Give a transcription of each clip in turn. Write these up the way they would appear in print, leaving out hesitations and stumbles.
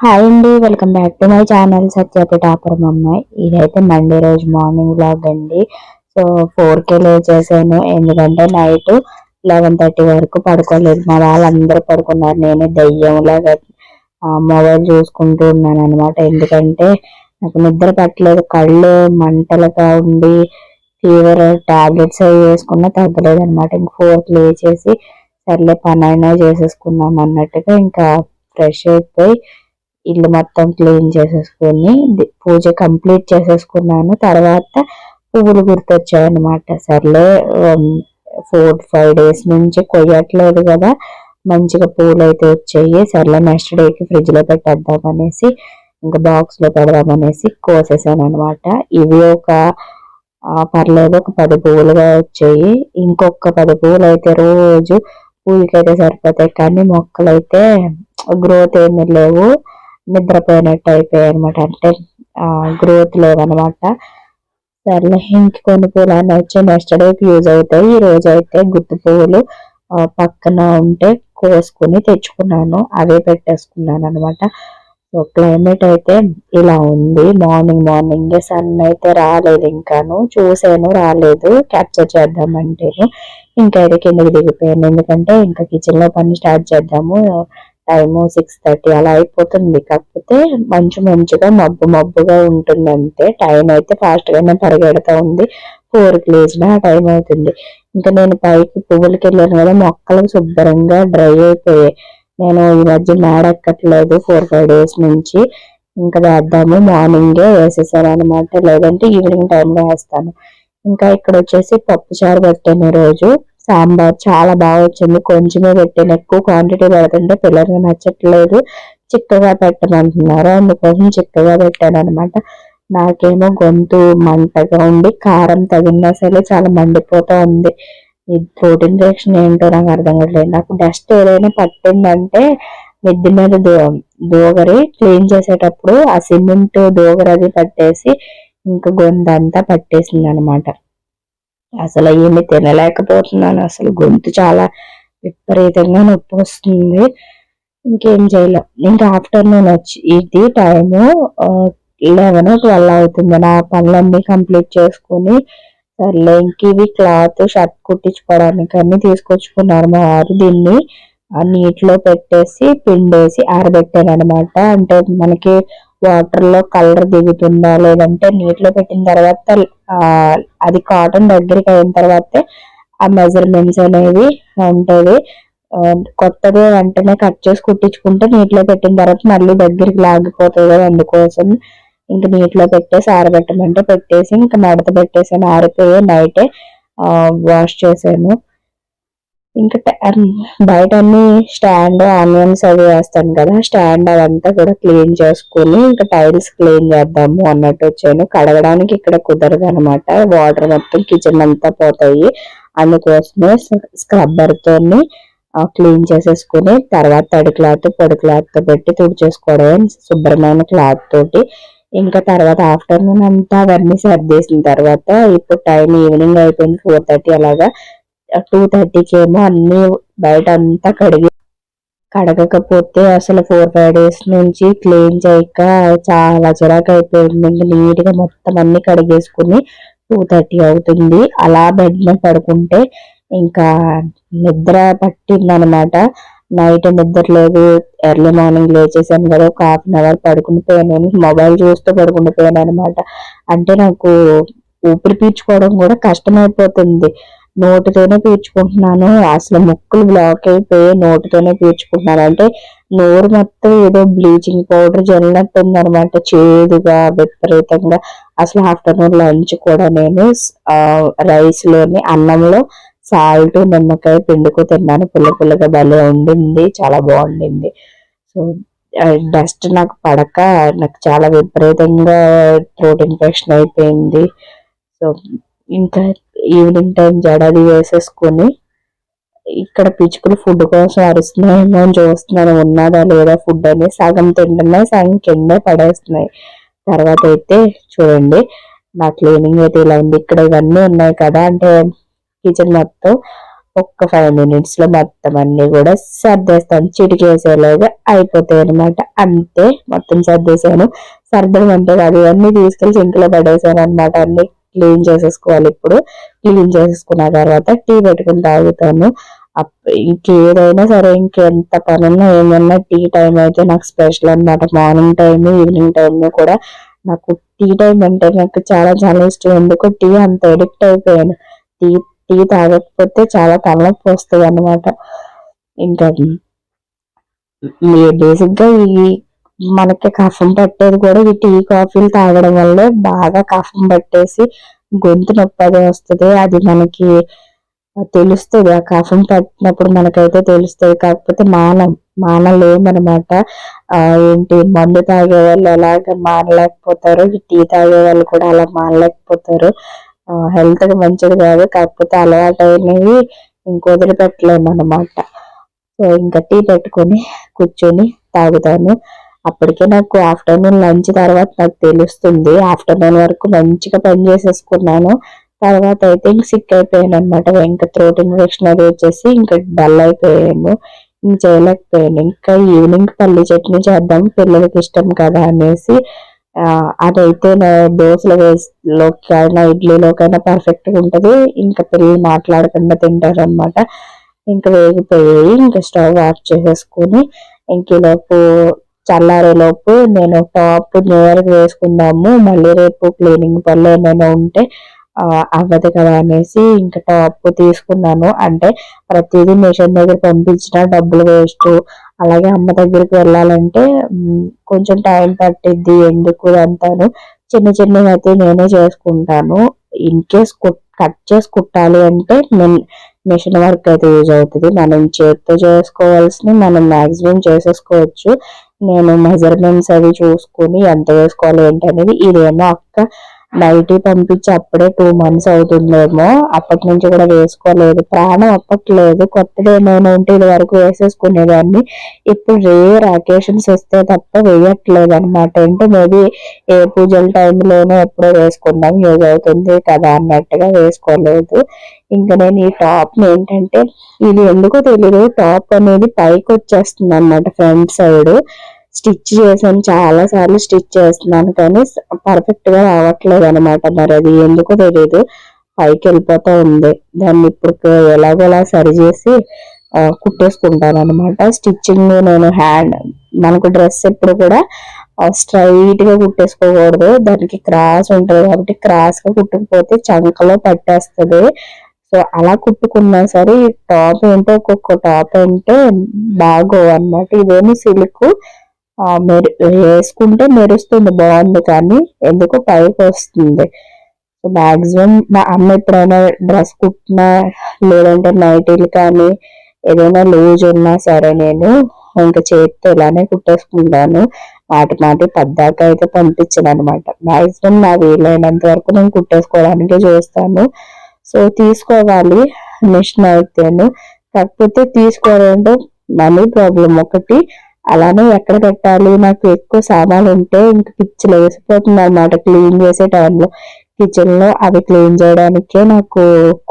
Hi అండి, welcome back to my channel Satyapithapuram అమ్మాయి. ఇదైతే మండే రోజు మార్నింగ్ వ్లాగ్ అండి. సో 4కే లేచేసాను, ఎందుకంటే నైట్ 11:30 వరకు పడుకోలేదు. మా వాళ్ళందరూ పడుకున్నారు, నేనే దయ్యంలాగా మొబైల్ చూసుకుంటూ ఉన్నాను అనమాట. ఎందుకంటే నాకు నిద్ర పట్టలేదు, కళ్ళు మంటలుగా ఉండి ఫీవర్ టాబ్లెట్స్ అవి వేసుకున్నా తగ్గలేదు అనమాట. ఇంక 4కి లేచేసి సర్లే పని అయినా చేసేసుకున్నాం అన్నట్టుగా ఇంకా ఫ్రెష్ అయిపోయి ఇల్లు మొత్తం క్లీన్ చేసేసుకొని పూజ కంప్లీట్ చేసేసుకున్నాను. తర్వాత పువ్వులు గుర్తొచ్చాయి అనమాట. సర్లే 4-5 డేస్ నుంచి కొయ్యట్లేదు కదా, మంచిగా పూలు అయితే వచ్చాయి. సర్లే నెక్స్ట్ డేకి ఫ్రిడ్జ్ లో పెట్టేద్దాం అనేసి ఇంకా బాక్స్ లో పెడదామనేసి కోసేసాను అనమాట. ఇవి ఒక పర్లేదు ఒక 10 పువ్వులుగా వచ్చాయి. ఇంకొక 10 పువ్వులు అయితే రోజు పూజకైతే సరిపోతాయి, కానీ మొక్కలైతే గ్రోత్ ఏమీ లేవు, నిద్రపోయినట్టు అయిపోయాయి అనమాట. అంటే గ్రోత్ లేవన్నమాట. సర్లే ఇంక కొన్ని పూలు అన్నీ వచ్చి నెక్స్ట్ డేకి యూజ్ అవుతాయి. ఈ రోజు అయితే గుత్తి పువ్వులు పక్కన ఉంటే కోసుకుని తెచ్చుకున్నాను, అవే పెట్టేసుకున్నాను అనమాట. సో క్లైమేట్ అయితే ఇలా ఉంది. మార్నింగ్ సన్ అయితే రాలేదు, ఇంకాను చూసాను రాలేదు, క్యాప్చర్ చేద్దామంటేను ఇంకైతే కిందకి దిగిపోయాను. ఎందుకంటే ఇంకా కిచెన్ లో పని స్టార్ట్ చేద్దాము, టైము 6:30 అలా అయిపోతుంది. కాకపోతే మంచిగా మబ్బుగా ఉంటుంది అంతే. టైం అయితే ఫాస్ట్ గానే పరిగెడతా ఉంది. 4కి లేచిన టైం అవుతుంది. ఇంకా నేను పైకి పువ్వులకి వెళ్ళాను కదా, మొక్కలు శుభ్రంగా డ్రై అయిపోయాయి. నేను ఈ మధ్య మేడెక్కట్లేదు 4-5 డేస్ నుంచి. ఇంకా వేద్దాము, మార్నింగే వేసేసాను అనమాట, లేదంటే ఈవినింగ్ టైంలో వేస్తాను. ఇంకా ఇక్కడ వచ్చేసి పప్పు చారు పెట్టాను రోజు. సాంబార్ చాలా బాగా వచ్చింది, కొంచెమే పెట్టాను, ఎక్కువ క్వాంటిటీ పెడుతుంటే పిల్లలకి నచ్చట్లేదు, చిక్కగా పెట్టమంటున్నారు, అందుకోసం చిక్కగా పెట్టాను అనమాట. నాకేమో గొంతు మంటగా ఉండి కారం తగిన సరే చాలా మండిపోతా ఉంది. ఈ థ్రోట్ ఇన్ఫెక్షన్ ఏంటో నాకు అర్థం కావట్లేదు. నాకు డస్ట్ ఏదైనా పట్టిందంటే మిద్ది మీద దోగరి క్లీన్ చేసేటప్పుడు ఆ సిమెంట్ దోగరి అది పట్టేసి ఇంకా గొంతంతా పట్టేసింది అనమాట. అసలు ఏమి తినలేకపోతున్నాను, అసలు గొంతు చాలా విపరీతంగా నొప్పి వస్తుంది. ఇంకేం చేయలేం. ఇంకా ఆఫ్టర్నూన్ వచ్చి ఇది టైము 11-12 అవుతుంది. నా పనులన్నీ కంప్లీట్ చేసుకుని సర్లే ఇంక ఇవి క్లాత్ షర్ట్ కుట్టించుకోవడానికి అన్ని తీసుకొచ్చుకున్నారు మా వారు. దీన్ని నీటిలో పెట్టేసి పిండేసి ఆరబెట్టాను అనమాట. అంటే మనకి వాటర్ లో కలర్ దిగుతుందా లేదంటే నీటిలో పెట్టిన తర్వాత అది కాటన్ దగ్గరికి అయిన తర్వాతే ఆ మెజర్మెంట్స్ అనేవి ఉంటది. కొత్తది వెంటనే కట్ చేసి కుట్టించుకుంటే నీటిలో పెట్టిన తర్వాత మళ్ళీ దగ్గరికి లాగిపోతుంది కదా, అందుకోసం ఇంక నీటిలో పెట్టేసి ఆరబెట్టమంటే పెట్టేసి ఇంకా మడత పెట్టేసాను. ఆరిపోయి నైటే వాష్ చేశాను. ఇంకా బయట అన్ని స్టాండ్ ఆనియన్స్ అవి వేస్తాను కదా, స్టాండ్ అదంతా కూడా క్లీన్ చేసుకుని ఇంకా టైల్స్ క్లీన్ చేద్దాము అన్నట్టు వచ్చాను. కడగడానికి ఇక్కడ కుదరదు అనమాట, వాటర్ మొత్తం కిచెన్ అంతా పోతాయి. అందుకోసమే స్క్రబ్బర్ తోని క్లీన్ చేసేసుకుని తర్వాత తడి క్లాత్ పొడి క్లాత్ తో పెట్టి తుడిచేసుకోవడం శుభ్రమైన క్లాత్ తోటి. ఇంకా తర్వాత ఆఫ్టర్నూన్ అంతా అవన్నీ సర్దేసిన తర్వాత ఇప్పుడు టైం ఈవినింగ్ అయిపోయింది, 4:30 అలాగా. 2:30కి ఏమో అన్ని బయట అంతా కడగకపోతే అసలు 4-5 డేస్ నుంచి క్లీన్ చేయక చాలా చిరాకు అయిపోయింది. ఇంకా నీట్ గా మొత్తం అన్ని కడిగేసుకుని 2:30 అవుతుంది. అలా బెడ్ మీద పడుకుంటే ఇంకా నిద్ర పట్టిందనమాట. నైట్ నిద్ర లేదు, ఎర్లీ మార్నింగ్ లేచేసాను కదా, ఒక 1/2 అవర్ పడుకునిపోయాను, మొబైల్ చూస్తూ పడుకునిపోయాను అనమాట. అంటే నాకు ఊపిరి పీల్చుకోవడం కూడా కష్టమైపోతుంది, నోటితోనే పీల్చుకుంటున్నాను. అసలు ముక్కులు బ్లాక్ అయిపోయి నోటితోనే పీల్చుకుంటున్నాను. అంటే నోరు మొత్తం ఏదో బ్లీచింగ్ పౌడర్ జల్లినట్టుంది అనమాట, చేదుగా విపరీతంగా. అసలు ఆఫ్టర్నూన్ లంచ్ కూడా నేను రైస్ లోని అన్నంలో సాల్ట్ నిమ్మకాయ పిండుకు తిన్నాను, పుల్లగా భలే ఉండింది, చాలా బాగుండింది. సో డస్ట్ నాకు పడక నాకు చాలా విపరీతంగా థ్రోట్ ఇన్ఫెక్షన్ అయిపోయింది. సో ఇంకా ఈవినింగ్ టైం జడది వేసేసుకొని ఇక్కడ పిచ్చుకలు ఫుడ్ కోసం అరుస్తున్నాయేమో అని చూస్తున్నాను, ఉన్నదా లేదా ఫుడ్ అని. సగం తింటున్నాయి, సగం కింద పడేస్తున్నాయి. తర్వాత అయితే చూడండి నా క్లీనింగ్ అయితే ఇలా ఉంది. ఇక్కడ ఇవన్నీ ఉన్నాయి కదా, అంటే కిచెన్ మొత్తం ఒక్క 5 minutes లో మొత్తం అన్ని కూడా సర్దేస్తాను. చిటికేసేలాగా అయిపోతాయి అనమాట. అంతే, మొత్తం సర్దేశాను. సర్దడం అంటే కాదు, ఇవన్నీ తీసుకెళ్లి సింక్ లో పడేసాను అనమాట. అన్ని క్లీన్ చేసేసుకోవాలి. ఇప్పుడు క్లీన్ చేసేసుకున్న తర్వాత టీ పెట్టుకుని తాగుతాను. ఇంకేదైనా సరే, ఇంకెంత పనున్నా ఏమన్నా టీ టైం అయితే నాకు స్పెషల్ అనమాట. మార్నింగ్ టైం, ఈవినింగ్ టైం కూడా నాకు టీ టైం అంటే నాకు చాలా చాలా ఇష్టం. ఎందుకో టీ అంత ఎడిక్ట్ అయిపోయాను. టీ టీ తాగకపోతే చాలా తలనొప్పి వస్తుంది అనమాట. ఇంకా బేసిక్ గా ఈ మనకి కఫం పట్టేది కూడా ఈ టీ కాఫీలు తాగడం వల్లే. బాగా కఫం పట్టేసి గొంతు నొప్పి అది వస్తుంది. అది మనకి తెలుస్తుంది. ఆ కఫం పట్టినప్పుడు మనకైతే తెలుస్తుంది. కాకపోతే మానలేమనమాట. ఏంటి, మందు తాగే వాళ్ళు ఎలాగ మానలేకపోతారు, ఈ టీ తాగే వాళ్ళు కూడా అలా మానలేకపోతారు. హెల్త్ కి మంచిది కాదు. కాకపోతే అలవాటు అయినవి ఇంకొదిలిపెట్టలేము అనమాట. సో ఇంకా టీ పెట్టుకొని కూర్చొని తాగుతాను. అప్పటికే నాకు ఆఫ్టర్నూన్ లంచ్ తర్వాత నాకు తెలుస్తుంది. ఆఫ్టర్నూన్ వరకు మంచిగా పని చేసేసుకున్నాను. తర్వాత అయితే ఇంక సిక్ అయిపోయాను అనమాట. ఇంకా థ్రోట్ ఇన్ఫెక్షన్ అది వచ్చేసి ఇంకా డల్ అయిపోయాను. ఇంక చేయలేకపోయాను. ఇంకా ఈవినింగ్ పల్లి చట్నీ చేద్దాం, పిల్లలకి ఇష్టం కదా అనేసి అదైతే దోశలో లోకైనా ఇడ్లీలోకైనా పర్ఫెక్ట్ గా ఉంటది. ఇంకా పిల్లలు మాట్లాడకుండా తింటారు అనమాట. ఇంకా వేగిపోయాయి. ఇంకా స్టవ్ ఆఫ్ చేసేసుకుని ఇంకలోపు చల్లారేలోపు నేను టాప్ న్యూ ఇయర్ వేసుకుందాము, మళ్ళీ రేపు క్లీనింగ్ పనులు ఏమైనా ఉంటే అవ్వదు కదా అనేసి ఇంకా టాప్ తీసుకున్నాను. అంటే ప్రతిదీ మిషన్ దగ్గర పంపించిన డబ్బులు వేస్ట్. అలాగే అమ్మ దగ్గరికి వెళ్ళాలంటే కొంచెం టైం పట్టిద్ది. ఎందుకు అంతాను చిన్న చిన్నవి అయితే నేనే చేసుకుంటాను. ఇన్ కేస్ కట్ చేసి కుట్టాలి అంటే మిషన్ వర్క్ అయితే యూజ్ అవుతుంది. మనం చేతితో చేసుకోవాల్సినవి మనం మాక్సిమం చేసేసుకోవచ్చు. నేను మెజర్మెంట్స్ అవి చూసుకుని ఎంత వేసుకోవాలి ఏంటి అనేది. ఇదేమో అక్క నైటీ పంపించి అప్పుడే 2 months అవుతుందేమో, అప్పటి నుంచి కూడా వేసుకోలేదు. ప్రాణం అప్పట్లేదు. కొత్తది ఏమైనా ఉంటే ఇది వరకు వేసేసుకునేదాన్ని. ఇప్పుడు రేర్ అకేషన్స్ వస్తే తప్ప వేయట్లేదు అనమాట. అంటే మేబీ ఏ పూజల టైంలోనో ఎప్పుడో వేసుకున్నాం, యూజ్ అవుతుంది కదా అన్నట్టుగా వేసుకోలేదు. ఇంకా నేను ఈ టాప్ ఏంటంటే ఇది ఎందుకో తెలీదు, టాప్ అనేది పైకి వచ్చేస్తుంది అనమాట. ఫ్రంట్ సైడ్ స్టిచ్ చేశాను, చాలా సార్లు స్టిచ్ చేస్తున్నాను కానీ పర్ఫెక్ట్ గా రావట్లేదు అనమాట. మరి అది ఎందుకో తెలీదు, పైకి వెళ్ళిపోతూ ఉంది. దాన్ని ఇప్పుడు ఎలాగోలా సరి చేసి కుట్టేసుకుంటాను అనమాట. స్టిచ్చింగ్ నేను మనకు డ్రెస్ ఎప్పుడు కూడా స్ట్రైట్ గా కుట్టేసుకోకూడదు. దానికి క్రాస్ ఉంటది కాబట్టి క్రాస్ గా కుట్టుకుపోతే చంకలో పట్టేస్తుంది. సో అలా కుట్టుకున్నా సరే టాప్ ఏంటో ఒక్కొక్క టాప్ అంటే బాగోవు అనమాట. ఇదేమి సిల్క్ వేసుకుంటే మెరుస్తుంది, బాగుంది కానీ ఎందుకో పైకి వస్తుంది. మాక్సిమం మా అమ్మ ఎప్పుడైనా డ్రెస్ కుట్టినా లేదంటే నైటీలు కానీ ఏదైనా లూజ్ ఉన్నా సరే నేను ఇంకా చేతితో ఇలానే కుట్టేసుకుంటాను. మాటి పద్దాక అయితే పంపించను అనమాట. మాక్సిమం నా వీలైనంత వరకు నేను కుట్టేసుకోవడానికే చూస్తాను. సో తీసుకోవాలి మిషన్ అయితేను, కాకపోతే తీసుకోవాలంటే మనీ ప్రాబ్లం ఒకటి. అలానే ఎక్కడ పెట్టాలి, నాకు ఎక్కువ సామాన్లు ఉంటే ఇంక పిచ్చిలు వేసిపోతుంది అనమాట. క్లీన్ చేసే టైంలో కిచెన్ లో అవి క్లీన్ చేయడానికే నాకు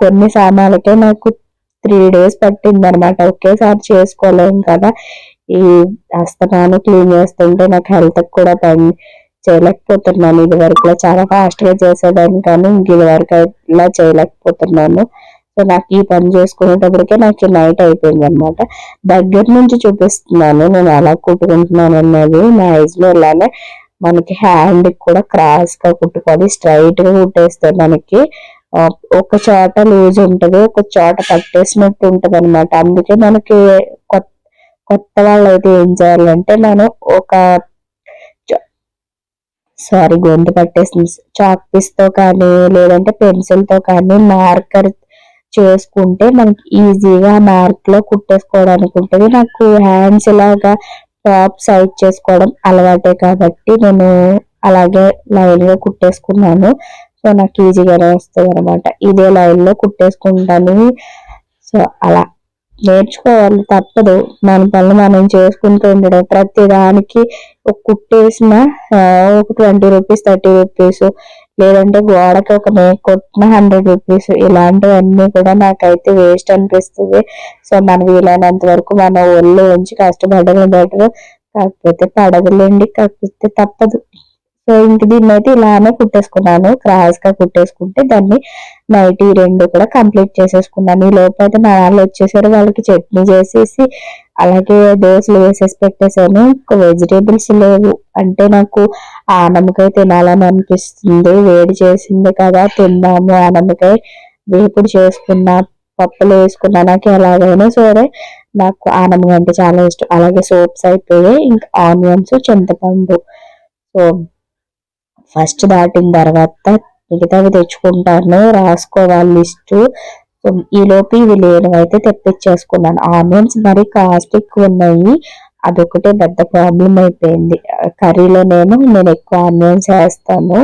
కొన్ని సామాన్లకే నాకు 3 days పట్టింది అనమాట. ఒకేసారి చేసుకోలేం కదా. ఈ అస్తమాను క్లీన్ చేస్తుంటే నాకు హెల్త్ కూడా పని చేయలేకపోతున్నాను. ఇది వరకు చాలా ఫాస్ట్ గా చేసేదాన్ని కానీ ఇది వరకు ఇలా చేయలేకపోతున్నాను. సో నాకు ఈ పని చేసుకునేటప్పటికే నాకు నైట్ అయిపోయింది అనమాట. దగ్గర నుంచి చూపిస్తున్నాను నేను ఎలా కుట్టుకుంటున్నాను అన్నది. నా ఏజ్ లో ఇలానే మనకి హ్యాండ్ కూడా క్రాస్ గా కుట్టుకోవాలి. స్ట్రైట్ గా కుట్టేస్తే మనకి ఒక చోట లూజ్ ఉంటది, ఒక చోట పట్టేసినట్టు ఉంటది అనమాట. అందుకే మనకి కొత్త వాళ్ళు అయితే ఏం చేయాలంటే మనం గొంతు పట్టేసింది, చాక్ పీస్ తో కానీ లేదంటే పెన్సిల్ తో కానీ మార్కర్ చేసుకుంటే మనకి ఈజీగా మార్క్ లో కుట్టేసుకోవడానికి ఉంటుంది. నాకు హ్యాండ్స్ ఇలాగా టాప్ సైజ్ చేసుకోవడం అలవాటే కాబట్టి నేను అలాగే లైన్ గా కుట్టేసుకున్నాను. సో నాకు ఈజీగానే వస్తుంది అనమాట. ఇదే లైన్ లో కుట్టేసుకుంటాను. సో అలా నేర్చుకోవాలి, తప్పదు. మన పనులు మనం చేసుకుంటూ ఉండడం. ప్రతి దానికి ఒక కుట్టేసిన ఒక 20 రూపీస్ 30 రూపీస్ లేదంటే గోడకి ఒక మేక్ కొట్టిన 100 రూపీస్. ఇలాంటివన్నీ కూడా నాకైతే వేస్ట్ అనిపిస్తుంది. సో మనం వీలైనంత వరకు మన ఒళ్ళు ఉంచి కష్టపడడం బెటర్. కాకపోతే పడదులేండి, కాకపోతే తప్పదు. సో ఇంక దీన్ని అయితే ఇలానే కుట్టేసుకున్నాను. క్రాస్ గా కుట్టేసుకుంటే దాన్ని నైట్ ఈ 2 కూడా కంప్లీట్ చేసేసుకున్నాను. ఈ లోపు అయితే మా వాళ్ళు వచ్చేసారు. వాళ్ళకి చట్నీ చేసేసి అలాగే దోశలు వేసేసి పెట్టేశాను. ఇంకా వెజిటేబుల్స్ లేవు. అంటే నాకు ఆనపకాయ తినాలని అనిపిస్తుంది. వేడి చేసింది కదా, తిందాము. ఆనపకాయ వేపుడు చేసుకున్నా, పప్పులు వేసుకున్నా, నాకు ఎలాగైనా సరే నాకు ఆనపకాయ అంటే చాలా ఇష్టం. అలాగే సోప్స్ అయిపోయాయి. ఇంకా ఆనియన్స్, చింతపండు. సో ఫస్ట్ దాటిన తర్వాత మిగతావి తెచ్చుకుంటాను, రాసుకోవాలి లిస్టు. సో ఈలోపు ఇవి లేనివైతే తెప్పించేసుకున్నాను. ఆనియన్స్ మరి కాస్ట్ ఎక్కువ ఉన్నాయి. అదొకటే పెద్ద ప్రాబ్లం అయిపోయింది. కర్రీలోనేమో నేను ఎక్కువ ఆనియన్స్ వేస్తాను.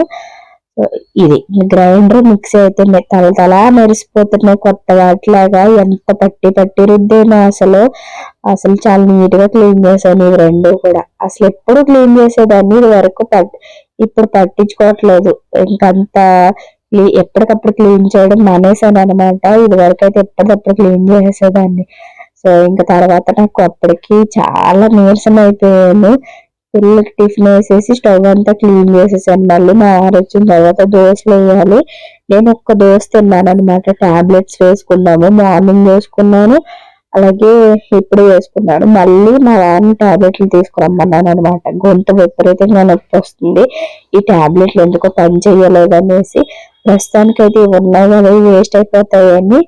ఇది గ్రైండర్ మిక్సీ అయితే తలతలా మెరిసిపోతున్నాయి కొత్త వాటిలాగా. ఎంత పట్టి పట్టి రుద్దేనో అసలు. అసలు చాలా నీట్ గా క్లీన్ చేశాను ఇవి 2 కూడా. అసలు ఎప్పుడు క్లీన్ చేసేదాన్ని, ఇది వరకు ఇప్పుడు పట్టించుకోవట్లేదు. ఇంకంత ఎప్పటికప్పుడు క్లీన్ చేయడం మానేశాను అనమాట. ఇది వరకు అయితే ఎప్పటికప్పుడు క్లీన్ చేసేదాన్ని. సో ఇంకా తర్వాత నాకు అప్పటికి చాలా నీరసం అయిపోయాను. పిల్లలకి టిఫిన్ వేసేసి స్టవ్ అంతా క్లీన్ చేసేసాను. మళ్ళీ మా వారు వచ్చిన తర్వాత దోశలు వేయాలి. నేను ఒక్క దోశ తిన్నాను అనమాట. టాబ్లెట్స్ వేసుకున్నాము, మార్నింగ్ వేసుకున్నాను, అలాగే ఇప్పుడు వేసుకున్నాను. మళ్ళీ మా వారిని టాబ్లెట్లు తీసుకురమ్మన్నాను అనమాట. గొంతు విపరీతంగా నొప్పి వస్తుంది, ఈ టాబ్లెట్లు ఎందుకో పని చేయలేదనేసి ప్రస్తుతానికైతే ఇవి ఉన్నాయి కదా, వేస్ట్ అయిపోతాయని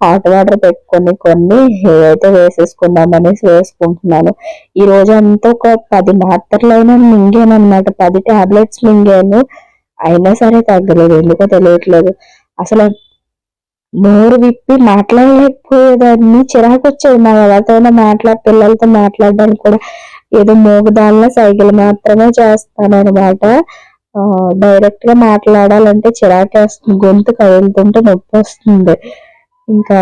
హాట్ వాటర్ పెట్టుకొని కొన్ని ఏవైతే వేసేసుకుందాం అనేసి వేసుకుంటున్నాను. ఈ రోజు అంతా ఒక 10 మాత్రలైనా మింగాను అనమాట. 10 టాబ్లెట్స్ మింగాను. అయినా సరే తగ్గలేదు. ఎందుకో తెలియట్లేదు. అసలు నోరు విప్పి మాట్లాడలేకపోయేదాన్ని. చిరాకు వచ్చేది. మా ఎవరితోనో పిల్లలతో మాట్లాడడానికి కూడా ఏదో మూగదానిలో సైగలు మాత్రమే చేస్తానన్నమాట. డైరెక్ట్ గా మాట్లాడాలంటే చిరాకేస్తుంది. గొంతు కదులుతుంటే నొప్పి వస్తుంది. ఇంకా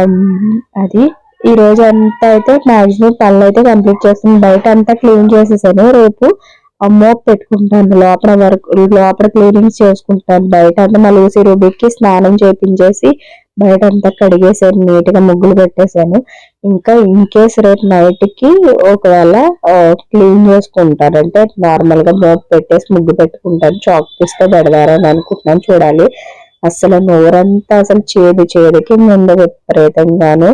అది ఈ రోజు అంతా అయితే మాక్సిమం పనులు అయితే కంప్లీట్ చేస్తాను. బయట అంతా క్లీన్ చేసేసాను. రేపు మోప్ పెట్టుకుంటాను. లోపల క్లీనింగ్స్ చేసుకుంటాను. బయట అంతా మలుగుసి రుబిక్కి స్నానం చేపించేసి బయట అంతా కడిగేసాను, నీట్ గా ముగ్గులు పెట్టేశాను. ఇంకా ఇన్ కేస్ రేపు నైట్ కి ఒకవేళ క్లీన్ చేసుకుంటాను, అంటే నార్మల్ గా మోప్ పెట్టేసి ముగ్గు పెట్టుకుంటాను. చాక్ పీస్తో పెడదారని అనుకుంటున్నాను, చూడాలి. అసలు నోరంతా అసలు చేదుకి ముందు విపరీతంగాను.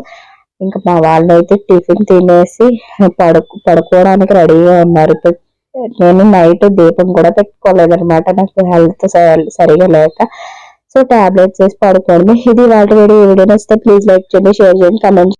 ఇంకా మా వాళ్ళైతే టిఫిన్ తినేసి పడుకోవడానికి రెడీగా ఉన్నారు. నేను నైట్ దీపం కూడా పెట్టుకోలేదనమాట, నాకు హెల్త్ సరిగా లేక. సో టాబ్లెట్స్ వేసి పడుకోండి. ఇది వాటి వీడియో నచ్చితే ప్లీజ్ లైక్ చేయండి, షేర్ చేయండి, కమెంట్